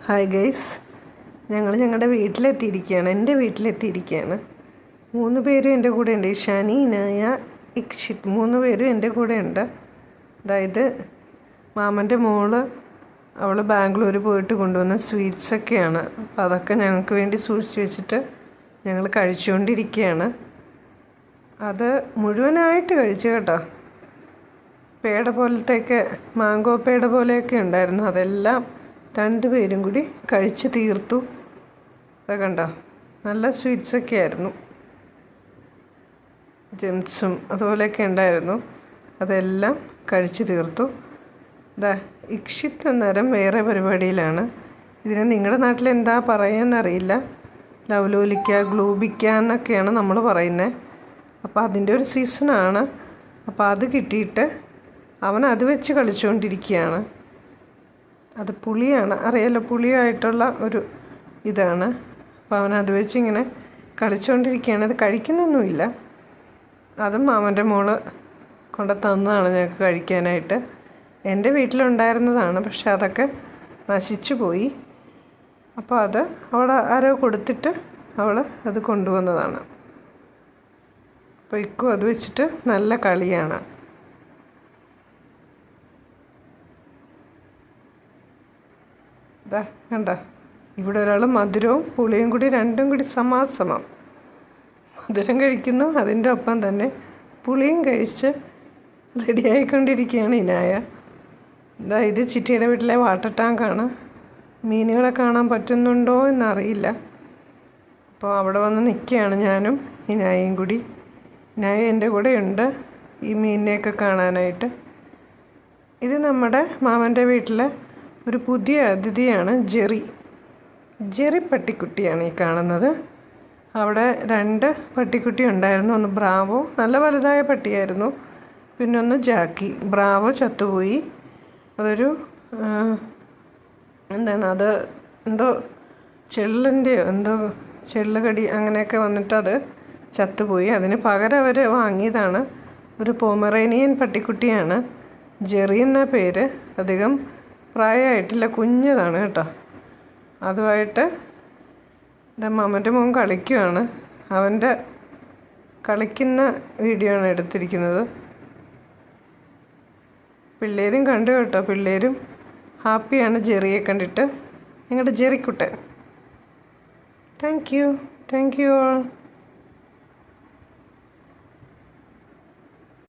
Hi guys, ഞങ്ങളുടെ വീട്ടിലെത്തിയിരിക്കുകയാണ്. എൻ്റെ വീട്ടിലെത്തിയിരിക്കുകയാണ്. 3 പേരും എൻ്റെ കൂടെ ഉണ്ട്. ഷാനി, ഇനായ, ഇക്ഷിത് 3 പേരും എൻ്റെ കൂടെ ഉണ്ട്. അതായത് മാമൻ്റെ മോള് അവൾ ബാംഗ്ലൂർ പോയിട്ട് കൊണ്ടുവന്ന സ്വീറ്റ്സൊക്കെയാണ്. അപ്പോൾ അതൊക്കെ ഞങ്ങൾക്ക് വേണ്ടി സൂക്ഷിച്ച് വെച്ചിട്ട് ഞങ്ങൾ കഴിച്ചുകൊണ്ടിരിക്കുകയാണ്. അത് മുഴുവനായിട്ട് കഴിച്ചു കേട്ടോ. പേട പോലത്തെയൊക്കെ, മാങ്കോ പേട പോലെയൊക്കെ ഉണ്ടായിരുന്നു. അതെല്ലാം 2 പേരും കൂടി കഴിച്ച് തീർത്തു. അത് കണ്ടോ, നല്ല സ്വീറ്റ്സൊക്കെ ആയിരുന്നു. ജെംസും അതുപോലെയൊക്കെ ഉണ്ടായിരുന്നു. അതെല്ലാം കഴിച്ച് തീർത്തു. ഇക്ഷിത്ത് അന്നേരം വേറെ പരിപാടിയിലാണ്. ഇതിന് നിങ്ങളുടെ നാട്ടിൽ എന്താ പറയുകയെന്നറിയില്ല. ലവലോലിക്ക, ഗ്ലൂബിക്ക എന്നൊക്കെയാണ് നമ്മൾ പറയുന്നത്. അപ്പോൾ അതിൻ്റെ ഒരു സീസണാണ്. അപ്പോൾ അത് കിട്ടിയിട്ട് അവൻ അത് വെച്ച് കളിച്ചുകൊണ്ടിരിക്കുകയാണ്. അത് പുളിയാണ്, അറിയാലോ, പുളിയായിട്ടുള്ള ഒരു ഇതാണ്. അപ്പോൾ അവൻ അത് വെച്ച് ഇങ്ങനെ കളിച്ചുകൊണ്ടിരിക്കുകയാണ്. അത് കഴിക്കുന്നൊന്നുമില്ല. അതും മാമൻ്റെ മോള് കൊണ്ട് തന്നതാണ് ഞങ്ങൾക്ക് കഴിക്കാനായിട്ട്. എൻ്റെ വീട്ടിലുണ്ടായിരുന്നതാണ്, പക്ഷെ അതൊക്കെ നശിച്ചു പോയി. അപ്പോൾ അത് അവൾ ആരോ കൊടുത്തിട്ട് അവൾ അത് കൊണ്ടുവന്നതാണ്. അപ്പോൾ ഇക്കും അത് വെച്ചിട്ട് നല്ല കളിയാണ്. കണ്ട, ഇവിടെ ഒരാൾ മധുരവും പുളിയും കൂടി 2ഉം കൂടി സമാസമം മധുരം കഴിക്കുന്നു, അതിൻ്റെ ഒപ്പം തന്നെ പുളിയും കഴിച്ച് റെഡിയായിക്കൊണ്ടിരിക്കുകയാണ് ഇനായ. ഇത് ചിറ്റിയുടെ വീട്ടിലെ വാട്ടർ ടാങ്കാണ്. മീനുകളെ കാണാൻ പറ്റുന്നുണ്ടോ എന്നറിയില്ല. അപ്പോൾ അവിടെ വന്ന് നിൽക്കുകയാണ് ഞാനും ഇനായയും കൂടി. ഇനായ എൻ്റെ കൂടെ ഉണ്ട് ഈ മീനിനെയൊക്കെ കാണാനായിട്ട്. ഇത് നമ്മുടെ മാമൻ്റെ വീട്ടിലെ ഒരു പുതിയ അതിഥിയാണ് ജെറി പട്ടിക്കുട്ടിയാണ് ഈ കാണുന്നത്. അവിടെ 2 പട്ടിക്കുട്ടി ഉണ്ടായിരുന്നു. ഒന്ന് ബ്രാവോ, നല്ല വലുതായ പട്ടിയായിരുന്നു. പിന്നെ ഒന്ന് ജാക്കി. ബ്രാവോ ചത്തുപോയി. അതൊരു അത് എന്തോ ചെള്ളിൻ്റെയോ എന്തോ ചെള്ളുകടി അങ്ങനെയൊക്കെ വന്നിട്ട് അത് ചത്തുപോയി. അതിന് പകരം അവർ വാങ്ങിയതാണ് ഒരു പൊമറേനിയൻ പട്ടിക്കുട്ടിയാണ്. ജെറി എന്ന പേര്. അധികം പ്രായമായിട്ടില്ല, കുഞ്ഞതാണ് കേട്ടോ. അതുമായിട്ട് മാമൻ്റെ മോൻ കളിക്കുകയാണ്. അവൻ്റെ കളിക്കുന്ന വീഡിയോ ആണ് എടുത്തിരിക്കുന്നത്. പിള്ളേരും കണ്ടു കേട്ടോ. പിള്ളേരും ഹാപ്പിയാണ് ജെറിയെ കണ്ടിട്ട്. ഞങ്ങളുടെ ജെറിക്കുട്ടൻ. Thank you all.